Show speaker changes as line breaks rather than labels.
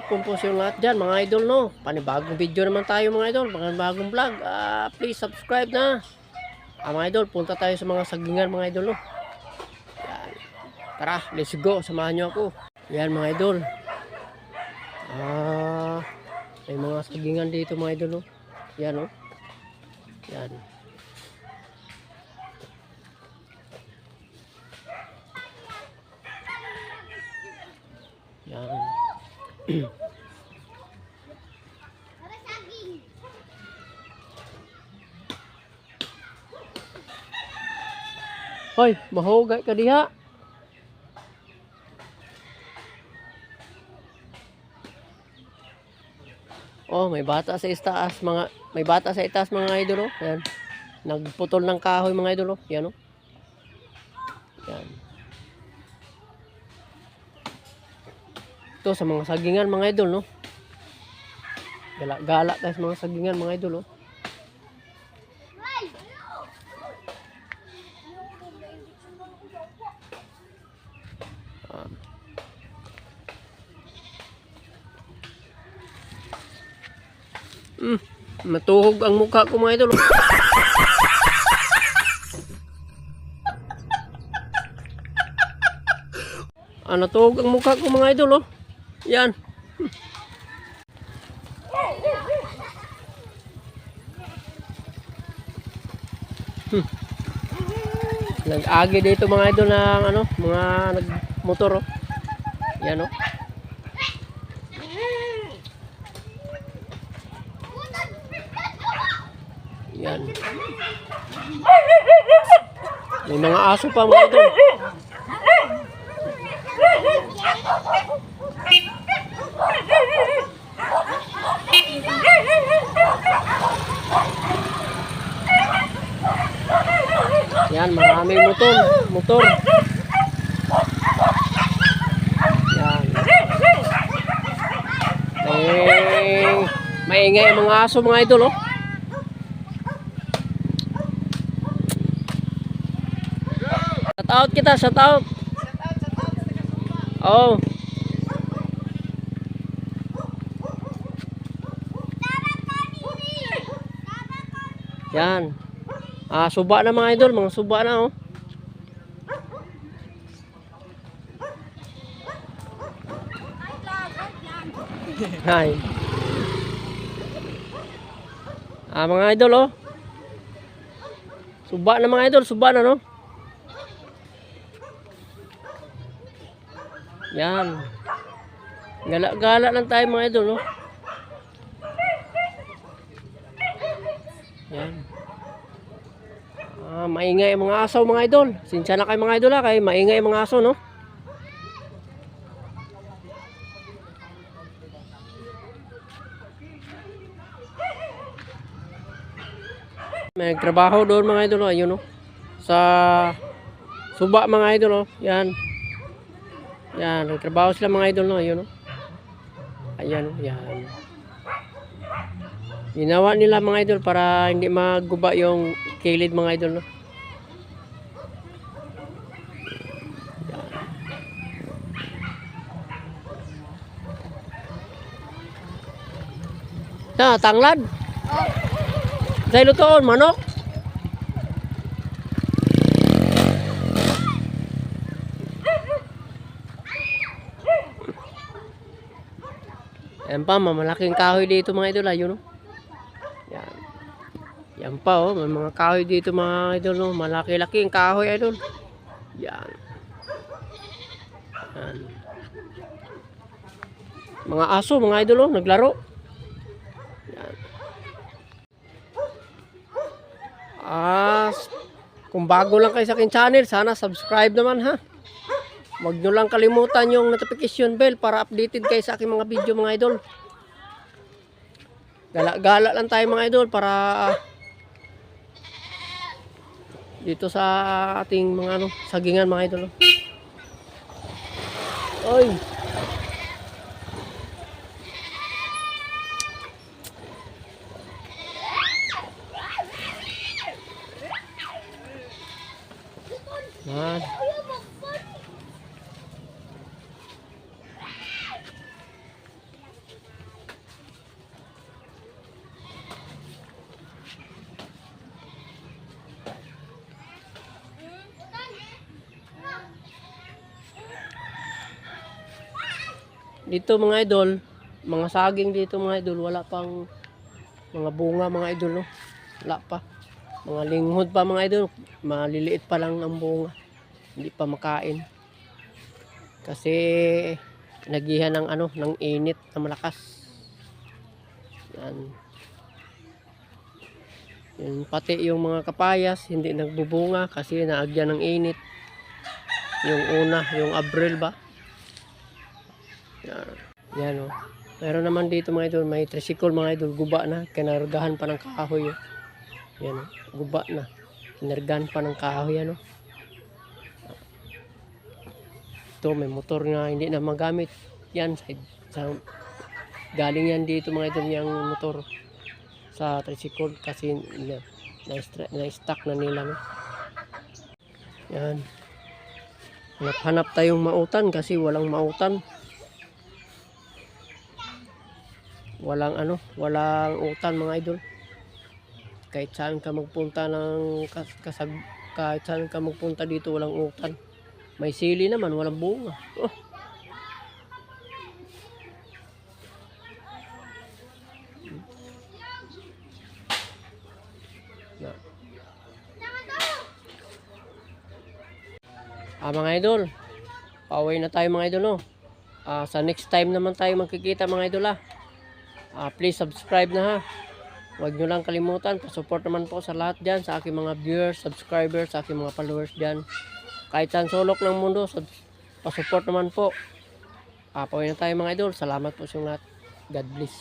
hapon po sa lahat dyan mga idol, no. Panibagong video naman tayo mga idol, panibagong vlog. Please subscribe na. Mga idol, punta tayo sa mga sagingan mga idol, no. Yan. Tara, let's go, samahan nyo ako. Yan mga idol. May mga sagingan dito mga idol, no. Yan, no. Yan. Yan. Hoy, mahugay ka diha. Oh, may bata sa itaas mga idol, oh. Yan. Nagputol ng kahoy mga idol, oh. Yan, oh. Yan. Ito sa mga sagingan mga idol, no. Gala tayo sa mga sagingan mga idol, oh. Matuhog ang mukha ko mga idol. Natuhog ang mukha ko mga idol, oh. Yan. Nag-agi dito mga idol ng mga nagmotor, oh. Yan, oh. Yan. May mga aso pa mga idol. Yan, maraming motor. Yan. Maingay ang mga aso mga idol, oh. Shout out. Oh. Yan. Suba na mga idol, mga suba na, oh. Hay. Mga idol, oh. Suba na mga idol, suba na, no. Yan. Gala lang tayo mga idol, no. Yan. Maingay ang mga aso mga idol. Sinsya na kayo mga idol, kay maingay ang mga aso, no. May trabaho doon mga idol, oh. Ayun, no. Sa suba mga idol, oh. Yan. Yan, nagtrabaho sila mga idol, no. Ayun, no. Ayan, oh. Yan. Ginawa nila mga idol para hindi magguba yung kilid mga idol, no. Yan. Tanglad. Dahil lutoon, manok. Yan pa, malaking kahoy dito mga idol, ayun, no. Yan. Yan pa, oh, may mga kahoy dito mga idol, no. Malaki-laki ang kahoy idol. Yan. Yan. Mga aso mga idol, oh, naglaro. Yan. Kung bago lang kayo sa akin channel, sana subscribe naman, ha. Huwag nyo lang kalimutan yung notification bell para updated kayo sa aking mga video mga idol. Gala lang tayo mga idol para dito sa ating mga sagingan mga idol. Oy. Yan. Dito mga idol, mga saging dito mga idol, wala pang mga bunga mga idol, no? Wala pa. Mga linghod pa mga idol, maliliit pa lang ang bunga. Hindi pa makain. Kasi nagihan ng ng init na malakas. Yan. Yan, pati yung mga kapayas hindi nagbubunga kasi naagyan ng init. Yung una, yung Abril ba? Yan, yan oh. Meron naman dito mga idol, may tricycle mga idol, guba na, kinargahan pa ng kahoy. Oh. Yan oh, guba na. Kinargahan pa ng kahoy yan oh. Ito may motor na hindi na magamit. Yan sa galing yan dito mga idol yung motor sa tricycle kasi na-stuck na nila. No? Yan. Hanap tayong mautan kasi walang mautan. Walang walang utan mga idol. Kahit saan ka magpunta kahit saan ka magpunta dito walang utan. May sili naman, walang bunga. Oh. Mga idol, pauwi na tayo mga idol, no? Sa next time naman tayo magkikita mga idol, please subscribe na ha. Huwag nyo lang kalimutan, pasupport naman po sa lahat dyan, sa aking mga viewers, subscribers, sa aking mga followers dyan. Kahit saan sulok ng mundo, pasupport naman po. Pauwi na tayo mga idol, salamat po sa lahat. God bless.